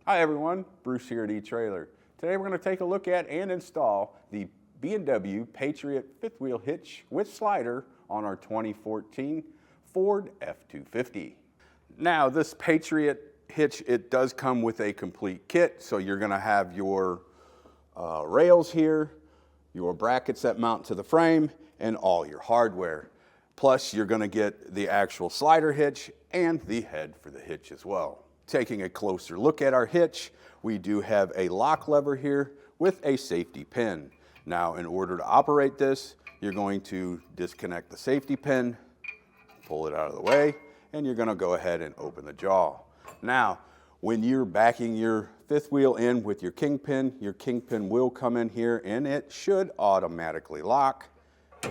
Hi everyone, Bruce here at eTrailer. Today we're going to take a look at and install the B&W Patriot fifth wheel hitch with slider on our 2014 Ford F-250. Now this Patriot hitch, it does come with a complete kit, so you're going to have your rails here, your brackets that mount to the frame, and all your hardware. Plus you're going to get the actual slider hitch and the head for the hitch as well. Taking a closer look at our hitch, we do have a lock lever here with a safety pin. Now, in order to operate this, you're going to disconnect the safety pin, pull it out of the way, and you're going to go ahead and open the jaw. Now, when you're backing your fifth wheel in with your kingpin will come in here and it should automatically lock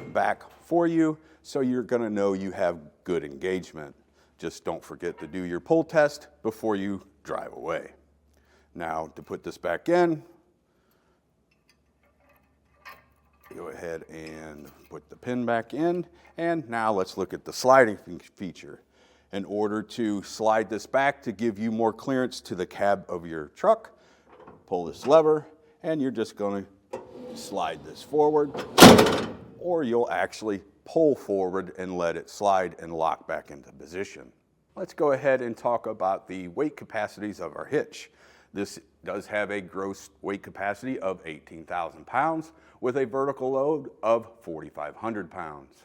back for you, so you're going to know you have good engagement. Just don't forget to do your pull test before you drive away. Now, to put this back in, go ahead and put the pin back in. And now let's look at the sliding feature. In order to slide this back to give you more clearance to the cab of your truck, pull this lever and you're just going to slide this forward, or you'll actually pull forward and let it slide and lock back into position. Let's go ahead and talk about the weight capacities of our hitch. This does have a gross weight capacity of 18,000 pounds with a vertical load of 4,500 pounds.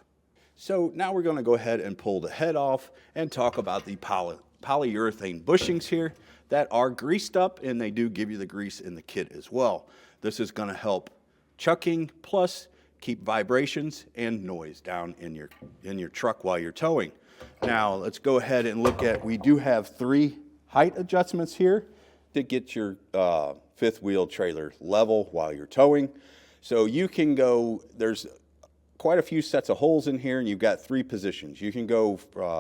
So now we're going to go ahead and pull the head off and talk about the polyurethane bushings here that are greased up, and they do give you the grease in the kit as well. This is going to help chucking, plus keep vibrations and noise down in your truck while you're towing. Now let's go ahead and look at, we do have 3 height adjustments here to get your fifth wheel trailer level while you're towing. So you can go, there's quite a few sets of holes in here, and you've got 3 positions. You can go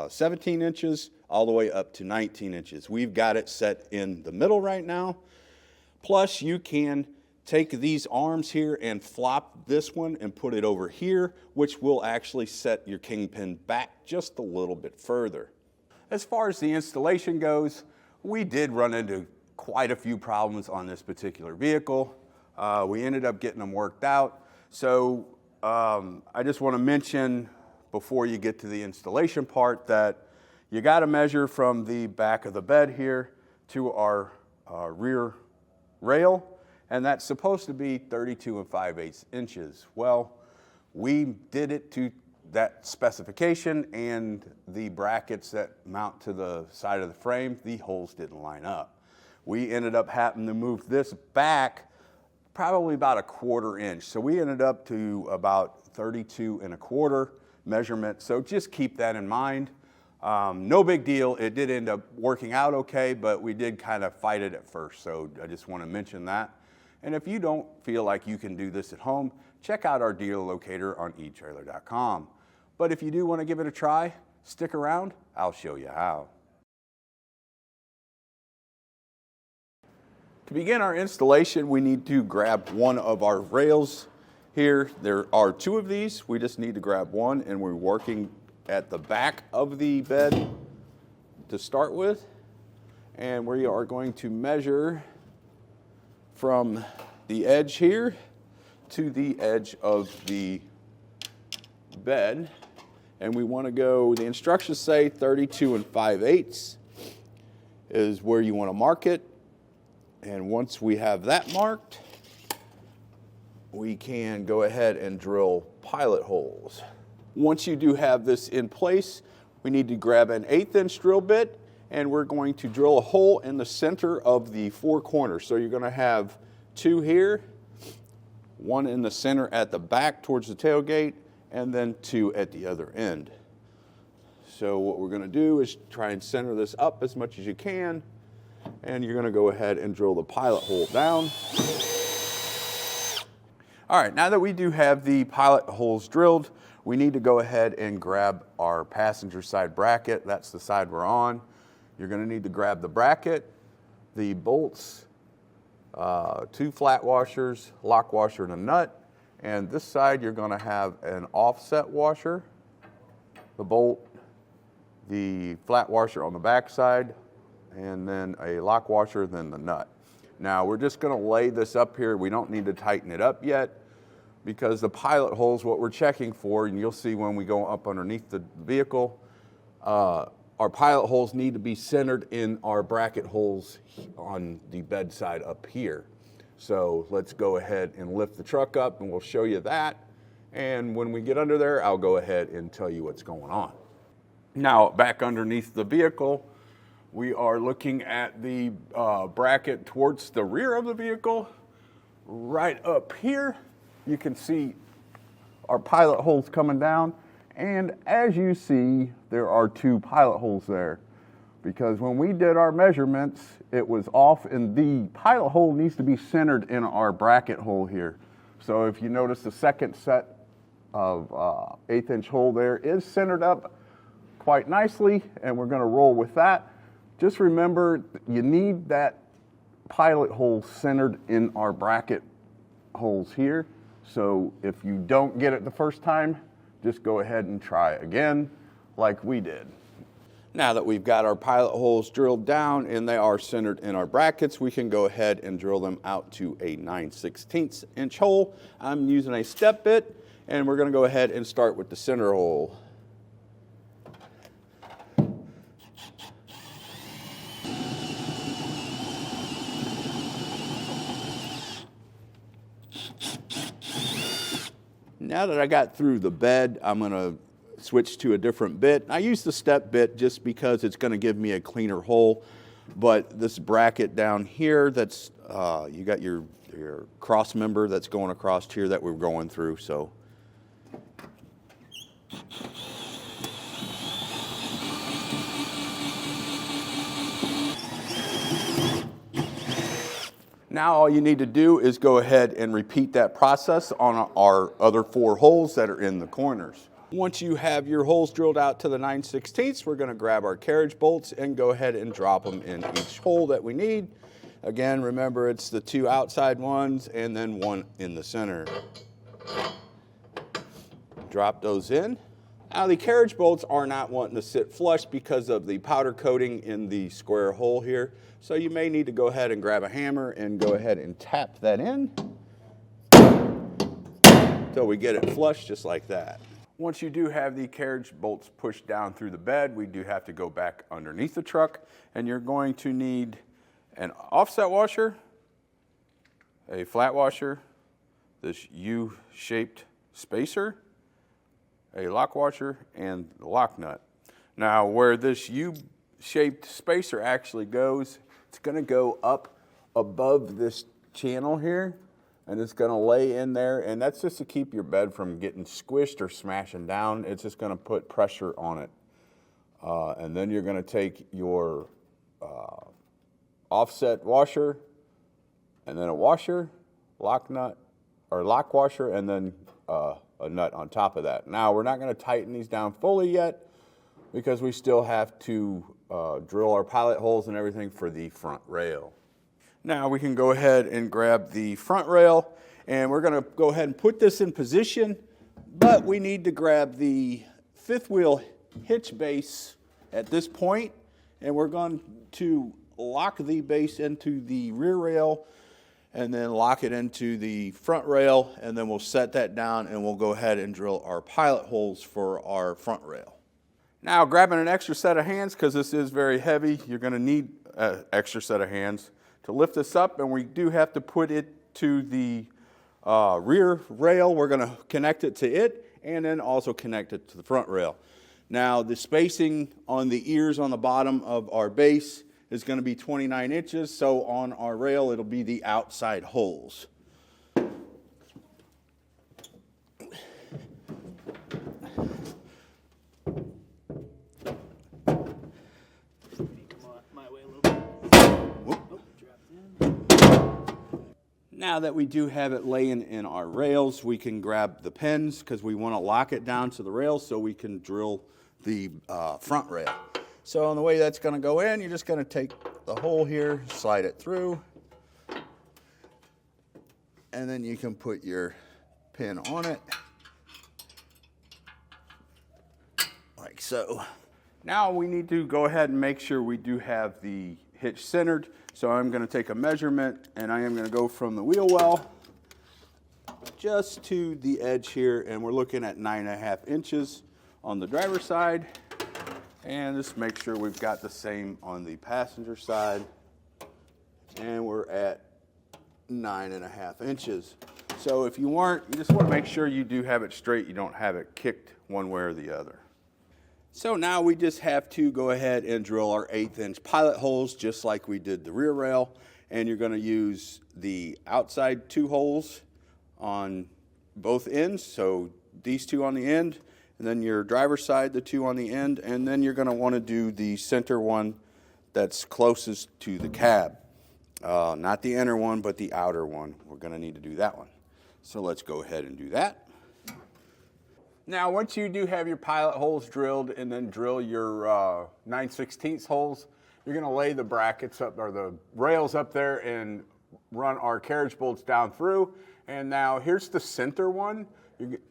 17 inches all the way up to 19 inches. We've got it set in the middle right now. Plus you can take these arms here and flop this one and put it over here, which will actually set your kingpin back just a little bit further. As far as the installation goes, we did run into quite a few problems on this particular vehicle. We ended up getting them worked out. So I just want to mention before you get to the installation part that you got to measure from the back of the bed here to our rear rail. And that's supposed to be 32 5/8 inches. Well, we did it to that specification, and the brackets that mount to the side of the frame, the holes didn't line up. We ended up having to move this back probably about 1/4 inch. So we ended up to about 32 1/4 measurement. So just keep that in mind. No big deal. It did end up working out okay, but we did kind of fight it at first. So I just want to mention that. And if you don't feel like you can do this at home, check out our dealer locator on etrailer.com. But if you do want to give it a try, stick around, I'll show you how. To begin our installation, we need to grab one of our rails here. There are 2 of these. We just need to grab one, and we're working at the back of the bed to start with. And we are going to measure from the edge here to the edge of the bed. And we want to go, the instructions say 32 5/8 is where you want to mark it. And once we have that marked, we can go ahead and drill pilot holes. Once you do have this in place, we need to grab an 1/8 inch drill bit, and we're going to drill a hole in the center of the 4 corners. So you're going to have 2 here, 1 in the center at the back towards the tailgate, and then 2 at the other end. So what we're going to do is try and center this up as much as you can, and you're going to go ahead and drill the pilot hole down. All right, now that we do have the pilot holes drilled, we need to go ahead and grab our passenger side bracket. That's the side we're on. You're going to need to grab the bracket, the bolts, 2 flat washers, lock washer, and a nut. And this side you're going to have an offset washer, the bolt, the flat washer on the back side, and then a lock washer, then the nut. Now we're just going to lay this up here. We don't need to tighten it up yet because the pilot holes, what we're checking for, and you'll see when we go up underneath the vehicle, our pilot holes need to be centered in our bracket holes on the bed side up here. So let's go ahead and lift the truck up and we'll show you that. And when we get under there, I'll go ahead and tell you what's going on. Now, back underneath the vehicle, we are looking at the bracket towards the rear of the vehicle. Right up here, you can see our pilot holes coming down. And as you see, there are 2 pilot holes there. Because when we did our measurements, it was off, and the pilot hole needs to be centered in our bracket hole here. So if you notice, the second set of 1/8 inch hole there is centered up quite nicely, and we're going to roll with that. Just remember, you need that pilot hole centered in our bracket holes here. So if you don't get it the first time, just go ahead and try again like we did. Now that we've got our pilot holes drilled down and they are centered in our brackets, we can go ahead and drill them out to a 9/16 inch hole. I'm using a step bit, and we're going to go ahead and start with the center hole. Now that I got through the bed, I'm going to switch to a different bit. I use the step bit just because it's going to give me a cleaner hole. But this bracket down here, that's you got your cross member that's going across here that we're going through. So now all you need to do is go ahead and repeat that process on our other 4 holes that are in the corners. Once you have your holes drilled out to the 9/16, we're going to grab our carriage bolts and go ahead and drop them in each hole that we need. Again, remember it's the 2 outside ones and then 1 in the center. Drop those in. Now the carriage bolts are not wanting to sit flush because of the powder coating in the square hole here. So you may need to go ahead and grab a hammer and go ahead and tap that in until we get it flush just like that. Once you do have the carriage bolts pushed down through the bed, we do have to go back underneath the truck, and you're going to need an offset washer, a flat washer, this U-shaped spacer, a lock washer, and the lock nut. Now, where this U-shaped spacer actually goes, it's going to go up above this channel here, and it's going to lay in there, and that's just to keep your bed from getting squished or smashing down. It's just going to put pressure on it. And then you're going to take your offset washer, and then a washer, lock nut, or lock washer, and then a nut on top of that. Now, we're not going to tighten these down fully yet because we still have to drill our pilot holes and everything for the front rail. Now we can go ahead and grab the front rail, and we're going to go ahead and put this in position, but we need to grab the 5th wheel hitch base at this point, and we're going to lock the base into the rear rail and then lock it into the front rail, and then we'll set that down and we'll go ahead and drill our pilot holes for our front rail. Now, grabbing an extra set of hands, because this is very heavy, you're going to need an extra set of hands to lift this up, and we do have to put it to the rear rail. We're going to connect it to it and then also connect it to the front rail. Now, the spacing on the ears on the bottom of our base is going to be 29 inches, so on our rail it'll be the outside holes. Now that we do have it laying in our rails, we can grab the pins because we want to lock it down to the rails so we can drill the front rail. So on the way that's going to go in, you're just going to take the hole here, slide it through, and then you can put your pin on it, like so. Now we need to go ahead and make sure we do have the hitch centered. So I'm going to take a measurement and I am going to go from the wheel well just to the edge here, and we're looking at 9.5 inches on the driver's side, and just make sure we've got the same on the passenger side, and we're at 9.5 inches. So if you just want to make sure you do have it straight, you don't have it kicked one way or the other. So now we just have to go ahead and drill our 1/8 inch pilot holes just like we did the rear rail, and you're going to use the outside 2 holes on both ends, so these 2 on the end, and then your driver's side, the 2 on the end, and then you're going to want to do the center one that's closest to the cab. Not the inner one, but the outer one. We're going to need to do that one. So let's go ahead and do that. Now, once you do have your pilot holes drilled and then drill your 9/16 holes, you're going to lay the brackets up, or the rails up there, and run our carriage bolts down through. And now here's the center one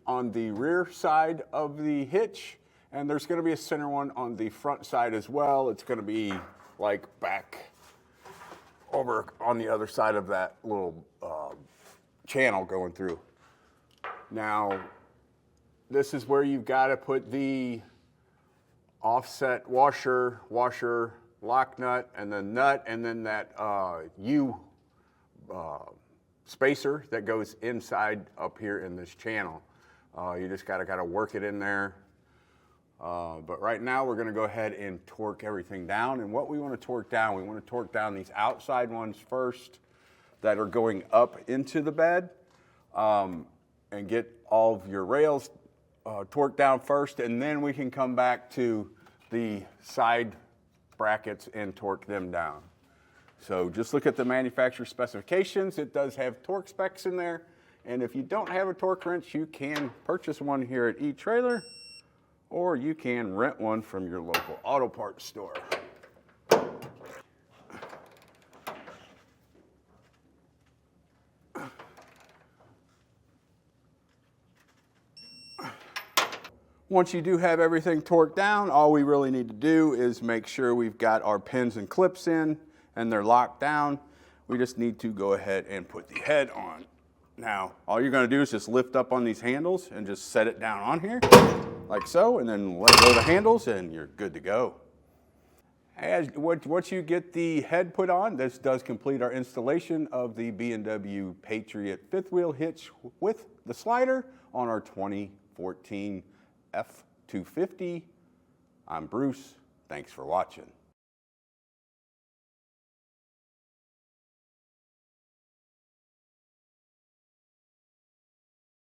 on the rear side of the hitch, and there's going to be a center one on the front side as well. It's going to be like back over on the other side of that little channel going through. Now, this is where you've got to put the offset washer, lock nut, and the nut, and then that U spacer that goes inside up here in this channel. You just gotta work it in there. But right now we're gonna go ahead and torque everything down. And what we wanna torque down, we wanna torque down these outside ones first that are going up into the bed, and get all of your rails torqued down first, and then we can come back to the side brackets and torque them down. So just look at the manufacturer specifications. It does have torque specs in there. And if you don't have a torque wrench, you can purchase one here at eTrailer, or you can rent one from your local auto parts store. Once you do have everything torqued down, all we really need to do is make sure we've got our pins and clips in and they're locked down. We just need to go ahead and put the head on. Now, all you're going to do is just lift up on these handles and just set it down on here, like so, and then let go of the handles and you're good to go. Once you get the head put on, this does complete our installation of the B&W Patriot 5th wheel hitch with the slider on our 2014 F-250. I'm Bruce. Thanks for watching.